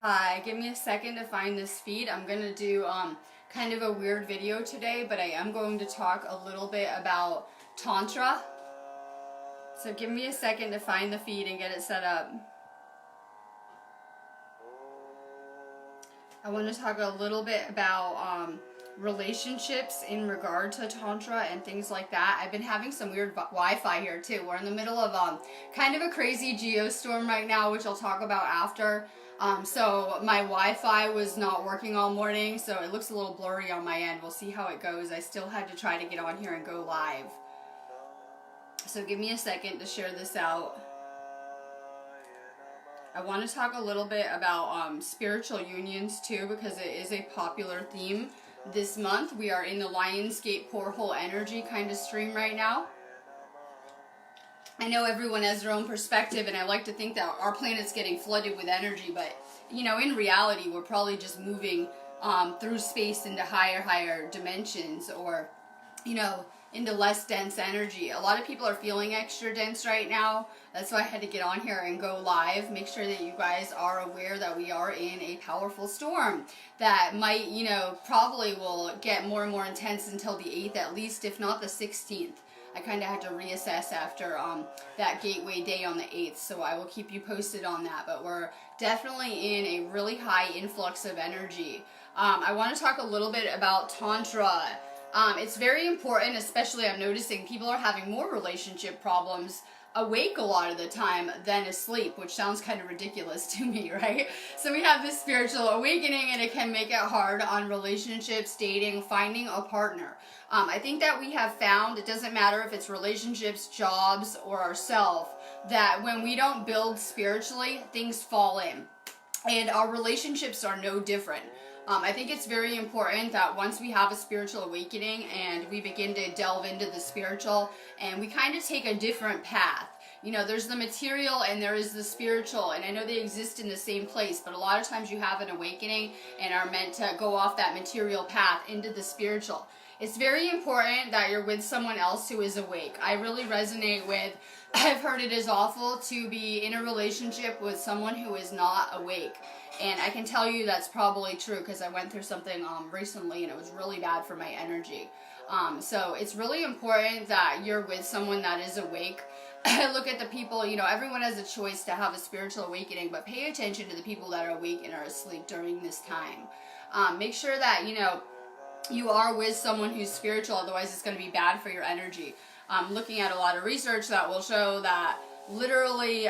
Hi, give me a second to find this feed. I'm going to do kind of a weird video today, but I am going to talk a little bit about Tantra. So give me a second to find the feed and get it set up. I want to talk a little bit about relationships in regard to Tantra and things like that. I've been having some weird Wi-Fi here too. We're in the middle of kind of a crazy geostorm right now, which I'll talk about after. So my Wi-Fi was not working all morning, so it looks a little blurry on my end. We'll see how it goes. I still had to try to get on here and go live. So give me a second to share this out. I want to talk a little bit about spiritual unions too, because it is a popular theme this month. We are in the Lionsgate porthole energy kind of stream right now. I know everyone has their own perspective, and I like to think that our planet's getting flooded with energy, but you know, in reality, we're probably just moving through space into higher dimensions, or you know, into less dense energy. A lot of people are feeling extra dense right now. That's why I had to get on here and go live. Make sure that you guys are aware that we are in a powerful storm that might, you know, probably will get more and more intense until the 8th at least, if not the 16th. I kind of had to reassess after that gateway day on the 8th, so I will keep you posted on that. But we're definitely in a really high influx of energy. I want to talk a little bit about Tantra. It's very important, especially I'm noticing people are having more relationship problems awake a lot of the time than asleep, which sounds kind of ridiculous to me, right? So we have this spiritual awakening, and it can make it hard on relationships, dating, finding a partner. I think that we have found, it doesn't matter if it's relationships, jobs, or ourselves, that when we don't build spiritually, things fall in. And our relationships are no different. I think it's very important that once we have a spiritual awakening and we begin to delve into the spiritual, and we kind of take a different path. You know, there's the material and there is the spiritual, and I know they exist in the same place, but a lot of times you have an awakening and are meant to go off that material path into the spiritual. It's very important that you're with someone else who is awake. I really resonate with, I've heard it is awful to be in a relationship with someone who is not awake. And I can tell you that's probably true, because I went through something recently and it was really bad for my energy. So it's really important that you're with someone that is awake. Look at the people, you know, everyone has a choice to have a spiritual awakening, but pay attention to the people that are awake and are asleep during this time. Make sure that, you know, you are with someone who's spiritual, otherwise it's going to be bad for your energy. Looking at a lot of research that will show that literally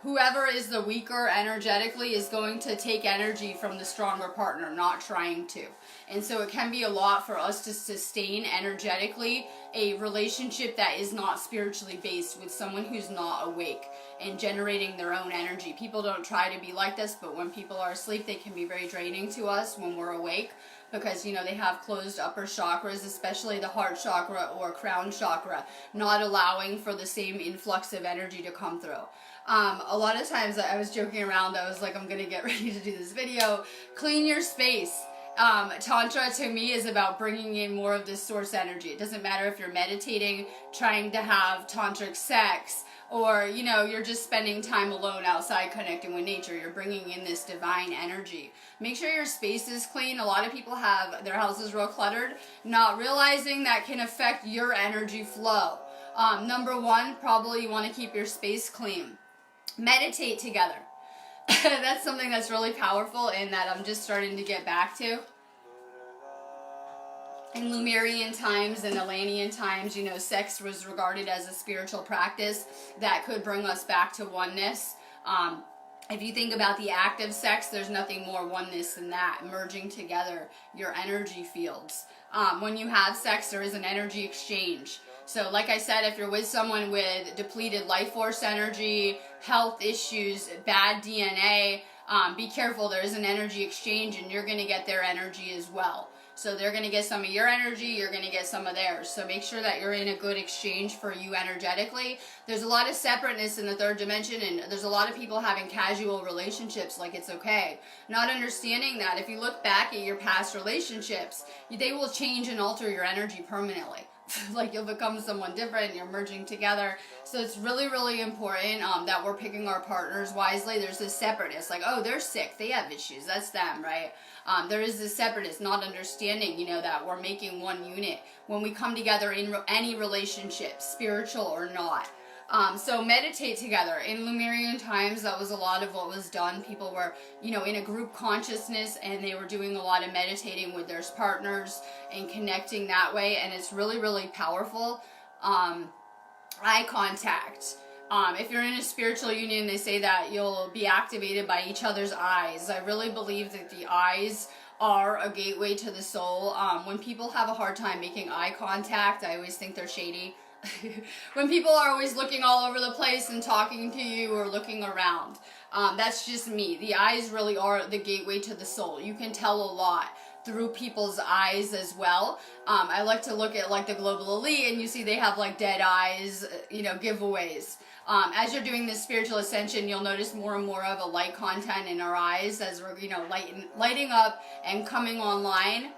whoever is the weaker energetically is going to take energy from the stronger partner, not trying to. And so it can be a lot for us to sustain energetically a relationship that is not spiritually based with someone who's not awake and generating their own energy. People don't try to be like this, but when people are asleep, they can be very draining to us when we're awake, because, you know, they have closed upper chakras, especially the heart chakra or crown chakra, not allowing for the same influx of energy to come through. A lot of times I was joking around, I was like, I'm going to get ready to do this video. Clean your space. Tantra to me is about bringing in more of this source energy. It doesn't matter if you're meditating, trying to have tantric sex, or, you know, you're just spending time alone outside connecting with nature. You're bringing in this divine energy. Make sure your space is clean. A lot of people have their houses real cluttered, not realizing that can affect your energy flow. Number one, probably you want to keep your space clean. Meditate together. That's something that's really powerful and that I'm just starting to get back to. In Lemurian times and Atlantean times, you know, sex was regarded as a spiritual practice that could bring us back to oneness. If you think about the act of sex, there's nothing more oneness than that, merging together your energy fields. When you have sex, there is an energy exchange. So like I said, if you're with someone with depleted life force energy, health issues, bad DNA, be careful. There is an energy exchange, and you're going to get their energy as well. So they're going to get some of your energy, you're going to get some of theirs. So make sure that you're in a good exchange for you energetically. There's a lot of separateness in the third dimension, and there's a lot of people having casual relationships like it's okay. Not understanding that if you look back at your past relationships, they will change and alter your energy permanently. like you'll become someone different, you're merging together. So it's really, really important that we're picking our partners wisely. There's this separatist, like, oh, they're sick, they have issues, that's them, right? There is this separatist, not understanding, you know, that we're making one unit when we come together in any relationship, spiritual or not. So meditate together. In Lemurian times, that was a lot of what was done. People were, you know, in a group consciousness, and they were doing a lot of meditating with their partners and connecting that way, and it's really, really powerful. Eye contact. If you're in a spiritual union, they say that you'll be activated by each other's eyes. I really believe that the eyes are a gateway to the soul. When people have a hard time making eye contact, I always think they're shady. When people are always looking all over the place and talking to you or looking around, that's just me. The eyes really are the gateway to the soul. You can tell a lot through people's eyes as well. I like to look at like the global elite, and you see they have like dead eyes, you know, giveaways. As you're doing this spiritual ascension, you'll notice more and more of a light content in our eyes as we're, you know, lighting up and coming online.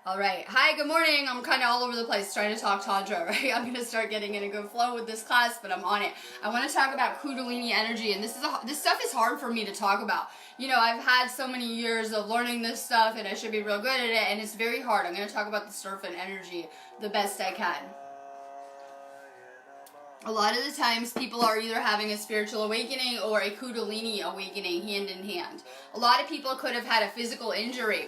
All right. Hi, good morning. I'm kind of all over the place trying to talk Tantra, right? I'm going to start getting in a good flow with this class, but I'm on it. I want to talk about Kundalini energy, and this stuff is hard for me to talk about. You know, I've had so many years of learning this stuff, and I should be real good at it, and it's very hard. I'm going to talk about the serpent energy the best I can. A lot of the times people are either having a spiritual awakening or a Kundalini awakening hand in hand. A lot of people could have had a physical injury,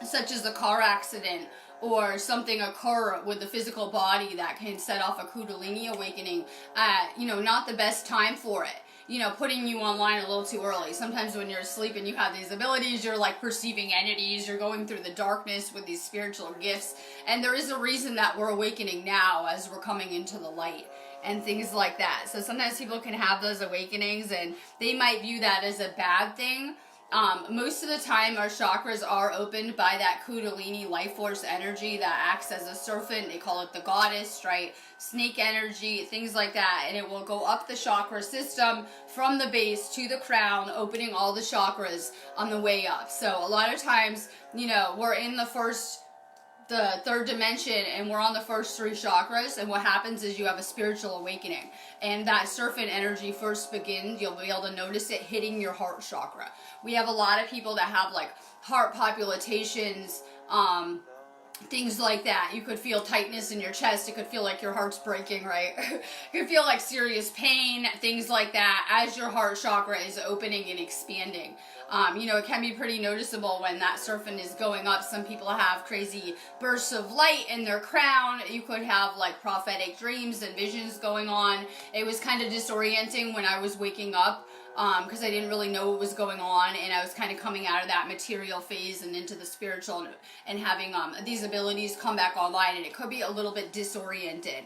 such as a car accident or something occur with the physical body that can set off a Kundalini awakening at, you know, not the best time for it. You know, putting you online a little too early. Sometimes when you're asleep and you have these abilities, you're like perceiving entities, you're going through the darkness with these spiritual gifts, and there is a reason that we're awakening now as we're coming into the light and things like that. So sometimes people can have those awakenings and they might view that as a bad thing. Most of the time our chakras are opened by that Kundalini life force energy that acts as a serpent. They call it the goddess, right? Snake energy, things like that. And it will go up the chakra system from the base to the crown, opening all the chakras on the way up. So a lot of times, you know, we're in the third dimension and we're on the first three chakras, and what happens is you have a spiritual awakening, and that serpent energy first begins. You'll be able to notice it hitting your heart chakra. We have a lot of people that have like heart palpitations, things like that. You could feel tightness in your chest. It could feel like your heart's breaking, right? You could feel like serious pain, things like that, as your heart chakra is opening and expanding. You know, it can be pretty noticeable when that serpent is going up. Some people have crazy bursts of light in their crown. You could have like prophetic dreams and visions going on. It was kind of disorienting when I was waking up, because I didn't really know what was going on, and I was kind of coming out of that material phase and into the spiritual, and having these abilities come back online, and it could be a little bit disoriented.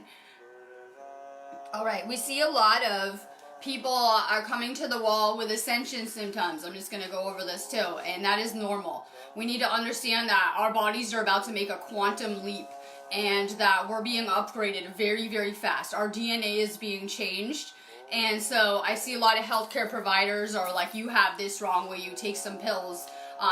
All right, we see a lot of people are coming to the wall with ascension symptoms. I'm just going to go over this too, and that is normal. We need to understand that our bodies are about to make a quantum leap, and that we're being upgraded very, very fast. Our DNA is being changed. And so I see a lot of healthcare providers are like, you have this wrong, will you take some pills?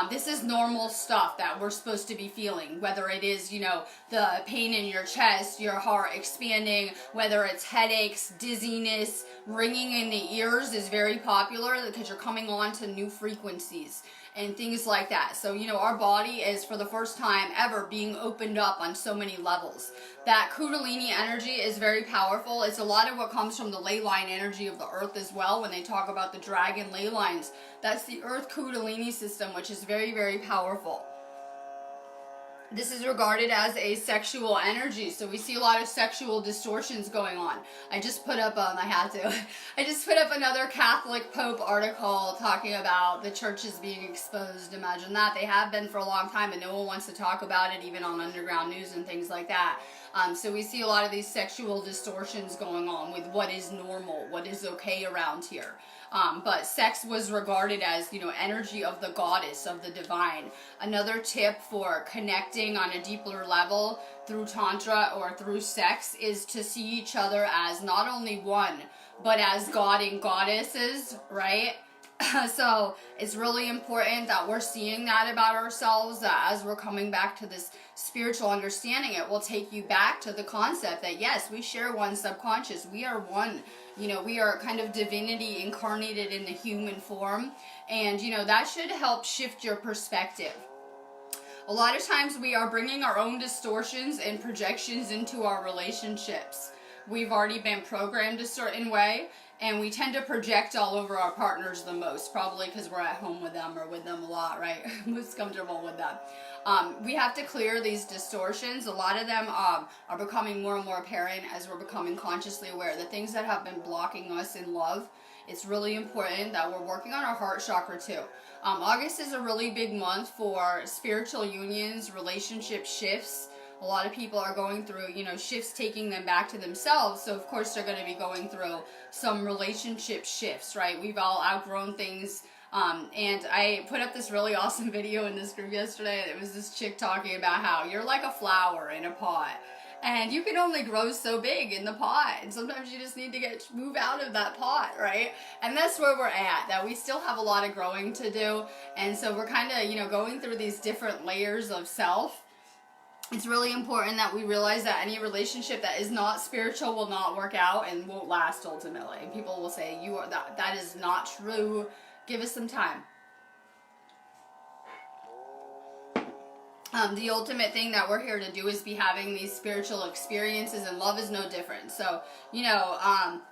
This is normal stuff that we're supposed to be feeling, whether it is, you know, the pain in your chest, your heart expanding, whether it's headaches, dizziness, ringing in the ears is very popular because you're coming on to new frequencies and things like that. So, you know, our body is for the first time ever being opened up on so many levels. That Kundalini energy is very powerful. It's a lot of what comes from the ley line energy of the earth as well. When they talk about the dragon ley lines, that's the earth Kundalini system, which is very, very powerful. This is regarded as a sexual energy, so we see a lot of sexual distortions going on. I just put up, I just put up another Catholic Pope article talking about the churches being exposed. Imagine that. They have been for a long time, and no one wants to talk about it, even on underground news and things like that. So we see a lot of these sexual distortions going on with what is normal, what is okay around here. But sex was regarded as, you know, energy of the goddess, of the divine. Another tip for connecting on a deeper level through Tantra or through sex is to see each other as not only one, but as God and goddesses, right? So it's really important that we're seeing that about ourselves, that as we're coming back to this spiritual understanding, it will take you back to the concept that yes, we share one subconscious, we are one, you know, we are kind of divinity incarnated in the human form, and you know, that should help shift your perspective. A lot of times we are bringing our own distortions and projections into our relationships. We've already been programmed a certain way, and we tend to project all over our partners the most, probably because we're at home with them or with them a lot, right? Most comfortable with them. We have to clear these distortions. A lot of them are becoming more and more apparent as we're becoming consciously aware. The things that have been blocking us in love, it's really important that we're working on our heart chakra too. August is a really big month for spiritual unions, relationship shifts. A lot of people are going through, you know, shifts taking them back to themselves. So of course they're going to be going through some relationship shifts, right? We've all outgrown things. And I put up this really awesome video in this group yesterday. It was this chick talking about how you're like a flower in a pot. And you can only grow so big in the pot. And sometimes you just need to move out of that pot, right? And that's where we're at, that we still have a lot of growing to do. And so we're kind of, you know, going through these different layers of self. It's really important that we realize that any relationship that is not spiritual will not work out and won't last ultimately. And people will say, that is not true. Give us some time. The ultimate thing that we're here to do is be having these spiritual experiences, and love is no different. So, you know,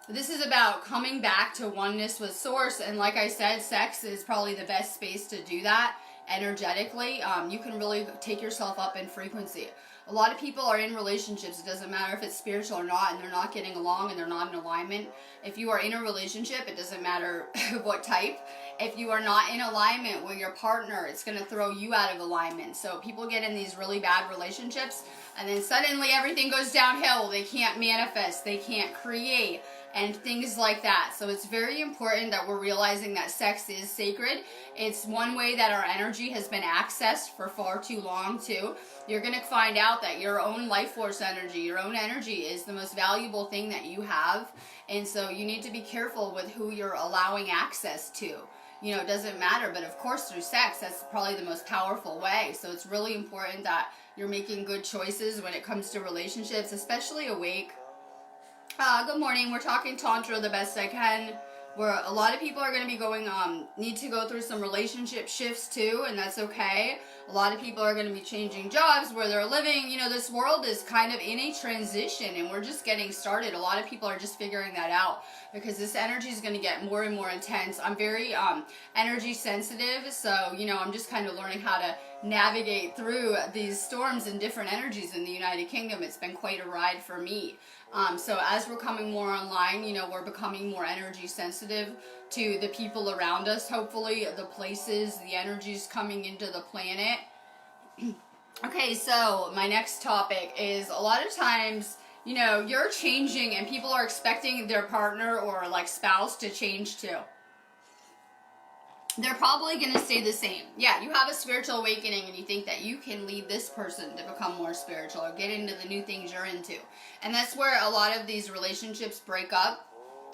this is about coming back to oneness with source, and like I said, sex is probably the best space to do that energetically. You can really take yourself up in frequency. A lot of people are in relationships, it doesn't matter if it's spiritual or not, and they're not getting along and they're not in alignment. If you are in a relationship, it doesn't matter what type. If you are not in alignment with your partner, it's going to throw you out of alignment. So people get in these really bad relationships, and then suddenly everything goes downhill. They can't manifest, they can't create, and things like that. So it's very important that we're realizing that sex is sacred. It's one way that our energy has been accessed for far too long too. You're going to find out that your own life force energy, your own energy is the most valuable thing that you have. And so you need to be careful with who you're allowing access to. You know, it doesn't matter, but of course through sex, that's probably the most powerful way. So it's really important that you're making good choices when it comes to relationships, especially awake. Good morning. We're talking Tantra the best I can. Where a lot of people are going to be going, need to go through some relationship shifts too, and that's okay. A lot of people are going to be changing jobs where they're living. You know, this world is kind of in a transition, and we're just getting started. A lot of people are just figuring that out because this energy is going to get more and more intense. I'm very energy sensitive, so, you know, I'm just kind of learning how to navigate through these storms and different energies in the United Kingdom. It's been quite a ride for me. So as we're coming more online, you know, we're becoming more energy sensitive to the people around us, hopefully, the places, the energies coming into the planet. Okay, so my next topic is a lot of times, you know, you're changing and people are expecting their partner or like spouse to change too. They're probably going to stay the same. Yeah, you have a spiritual awakening and you think that you can lead this person to become more spiritual or get into the new things you're into. And that's where a lot of these relationships break up,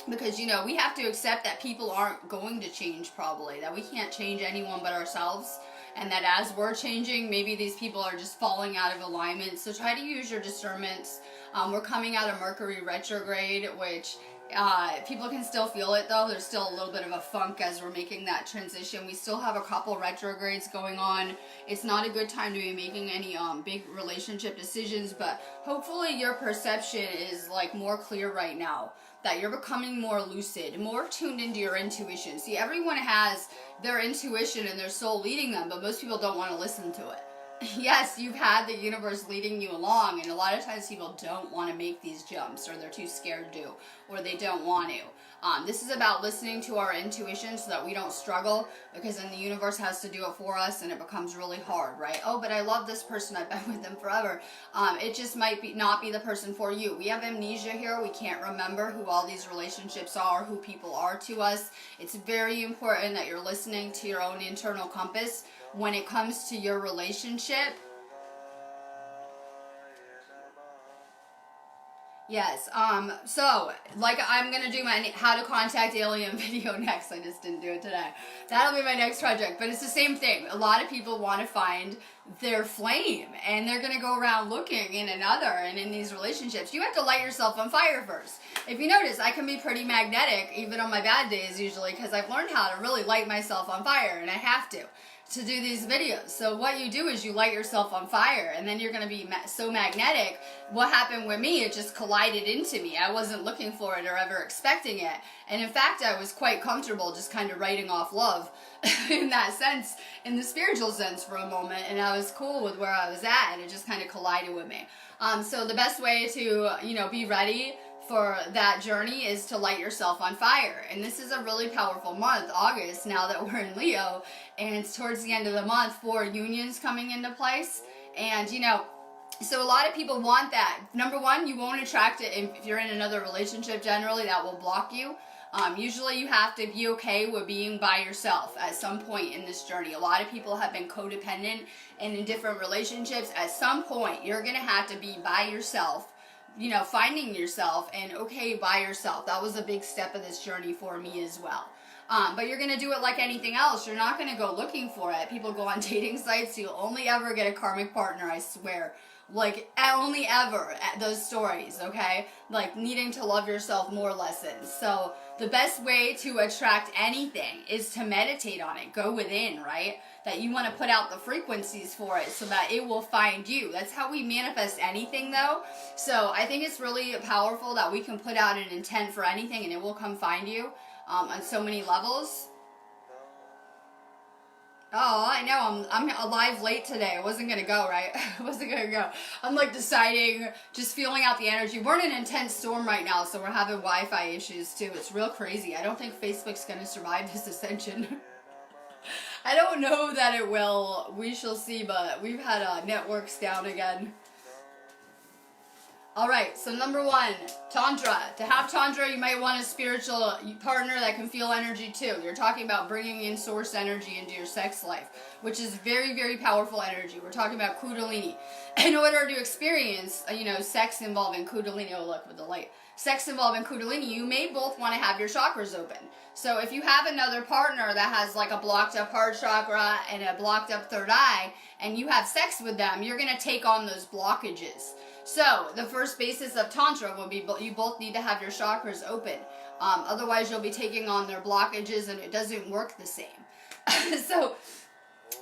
because, you know, we have to accept that people aren't going to change probably, that we can't change anyone but ourselves, and that as we're changing, maybe these people are just falling out of alignment. So try to use your discernments. We're coming out of Mercury retrograde, which people can still feel it though. There's still a little bit of a funk as we're making that transition. We still have a couple retrogrades going on. It's not a good time to be making any big relationship decisions, but hopefully your perception is like more clear right now, that you're becoming more lucid, more tuned into your intuition. See, everyone has their intuition and their soul leading them, but most people don't want to listen to it. Yes, you've had the universe leading you along, and a lot of times people don't want to make these jumps, or they're too scared to, or they don't want to. This is about listening to our intuition so that we don't struggle, because then the universe has to do it for us and it becomes really hard, right? Oh, but I love this person, I've been with them forever. It just might not be the person for you. We have amnesia here. We can't remember who all these relationships are, who people are to us. It's very important that you're listening to your own internal compass when it comes to your relationship. Yes. So, like, I'm gonna do my how to contact alien video next. I just didn't do it today. That'll be my next project. But it's the same thing. A lot of people want to find their flame, and they're gonna go around looking in another, and in these relationships, you have to light yourself on fire first. If you notice, I can be pretty magnetic even on my bad days usually, because I've learned how to really light myself on fire, and I have to do these videos. So what you do is you light yourself on fire, and then you're going to be so magnetic. What happened with me, it just collided into me. I wasn't looking for it or ever expecting it. And in fact, I was quite comfortable just kind of writing off love in that sense, in the spiritual sense for a moment. And I was cool with where I was at, and it just kind of collided with me. So the best way to, be ready for that journey is to light yourself on fire. And this is a really powerful month, August, now that we're in Leo, and it's towards the end of the month, 4 unions coming into place. And so a lot of people want that. Number one, you won't attract it if you're in another relationship. Generally that will block you. Usually you have to be okay with being by yourself at some point in this journey. A lot of people have been codependent and in different relationships. At some point you're gonna have to be by yourself, finding yourself and okay by yourself. That was a big step of this journey for me as well. But you're going to do it like anything else. You're not going to go looking for it. People go on dating sites. You'll only ever get a karmic partner, I swear. Like, only ever those stories, okay? Like, needing to love yourself more lessons. So, the best way to attract anything is to meditate on it. Go within, right? That you want to put out the frequencies for it so that it will find you. That's how we manifest anything, though. So, I think it's really powerful that we can put out an intent for anything and it will come find you on so many levels. Oh, I know, I'm alive late today. I wasn't gonna go, right? I wasn't gonna go. I'm like deciding, just feeling out the energy. We're in an intense storm right now, so we're having Wi-Fi issues too. It's real crazy. I don't think Facebook's gonna survive this ascension. I don't know that it will. We shall see, but we've had networks down again. Alright, so number 1, Tantra. To have Tantra, you might want a spiritual partner that can feel energy too. You're talking about bringing in source energy into your sex life, which is very, very powerful energy. We're talking about Kundalini. In order to experience, sex involving Kundalini, oh look, with the light. Sex involving Kundalini, you may both want to have your chakras open. So if you have another partner that has like a blocked up heart chakra and a blocked up third eye, and you have sex with them, you're going to take on those blockages. So, the first basis of Tantra will be you both need to have your chakras open. Otherwise, you'll be taking on their blockages and it doesn't work the same. So,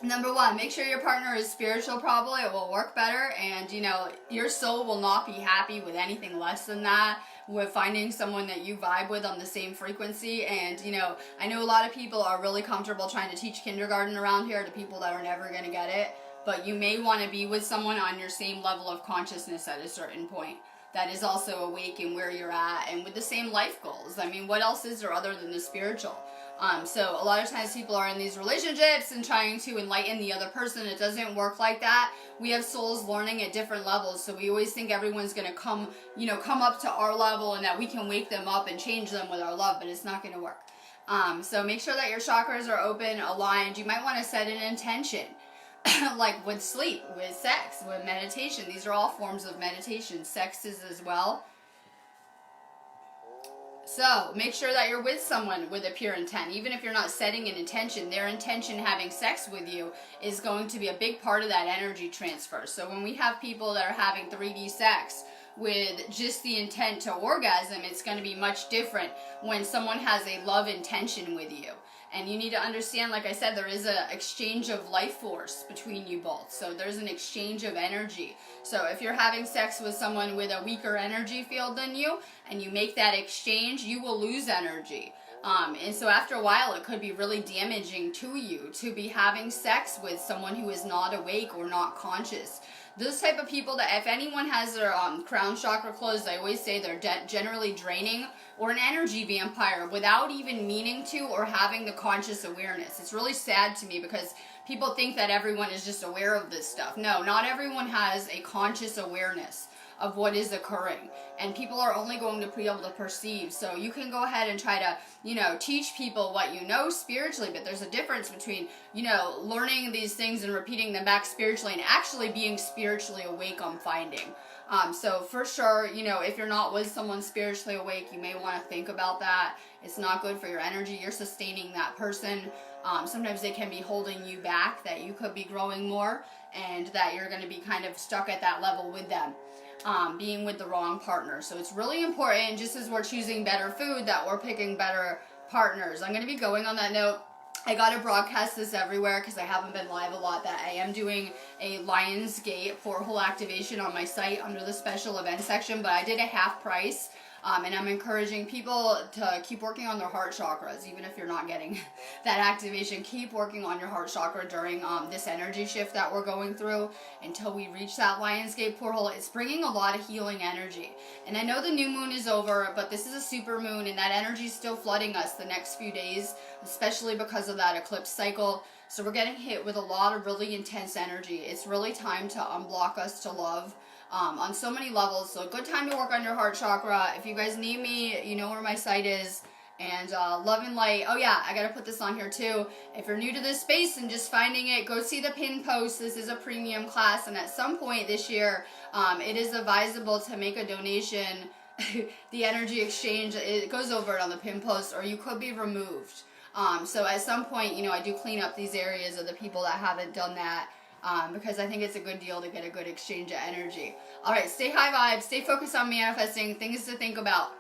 number 1, make sure your partner is spiritual probably. It will work better. And, your soul will not be happy with anything less than that. With finding someone that you vibe with on the same frequency. And, I know a lot of people are really comfortable trying to teach kindergarten around here to people that are never going to get it. But you may want to be with someone on your same level of consciousness at a certain point that is also awake in where you're at and with the same life goals. I mean, what else is there other than the spiritual? So a lot of times people are in these relationships and trying to enlighten the other person. It doesn't work like that. We have souls learning at different levels, so we always think everyone's going to come up to our level and that we can wake them up and change them with our love, but it's not going to work. So make sure that your chakras are open, aligned. You might want to set an intention. Like with sleep, with sex, with meditation. These are all forms of meditation. Sex is as well. So, make sure that you're with someone with a pure intent. Even if you're not setting an intention, their intention having sex with you is going to be a big part of that energy transfer. So when we have people that are having 3D sex with just the intent to orgasm, it's going to be much different when someone has a love intention with you. And you need to understand, like I said, there is an exchange of life force between you both. So there's an exchange of energy. So if you're having sex with someone with a weaker energy field than you, and you make that exchange, you will lose energy. And so after a while, it could be really damaging to you to be having sex with someone who is not awake or not conscious. Those type of people that if anyone has their crown chakra closed, I always say they're generally draining or an energy vampire without even meaning to or having the conscious awareness. It's really sad to me because people think that everyone is just aware of this stuff. No, not everyone has a conscious awareness of what is occurring, and people are only going to be able to perceive. So you can go ahead and try to, teach people what you know spiritually, but there's a difference between, learning these things and repeating them back spiritually and actually being spiritually awake on finding. So for sure, you know, if you're not with someone spiritually awake, you may want to think about that. It's not good for your energy. You're sustaining that person. Sometimes they can be holding you back, that you could be growing more, and that you're going to be kind of stuck at that level with them, being with the wrong partner. So it's really important, just as we're choosing better food, that we're picking better partners. I'm going to be going on that note. I got to broadcast this everywhere because I haven't been live a lot, that I am doing a Lionsgate porthole activation on my site under the special event section, but I did a half price. And I'm encouraging people to keep working on their heart chakras, even if you're not getting that activation. Keep working on your heart chakra during this energy shift that we're going through until we reach that Lionsgate porthole. It's bringing a lot of healing energy. And I know the new moon is over, but this is a super moon, and that energy is still flooding us the next few days, especially because of that eclipse cycle. So we're getting hit with a lot of really intense energy. It's really time to unblock us to love. On so many levels. So a good time to work on your heart chakra. If you guys need me, you know where my site is. And love and light. Oh yeah, I gotta put this on here too. If you're new to this space and just finding it, go see the pin post. This is a premium class, and at some point this year, it is advisable to make a donation. The energy exchange, it goes over it on the pin post, or you could be removed. So at some point, you know, I do clean up these areas of the people that haven't done that. Because I think it's a good deal to get a good exchange of energy. Alright, stay high vibes, stay focused on manifesting, things to think about.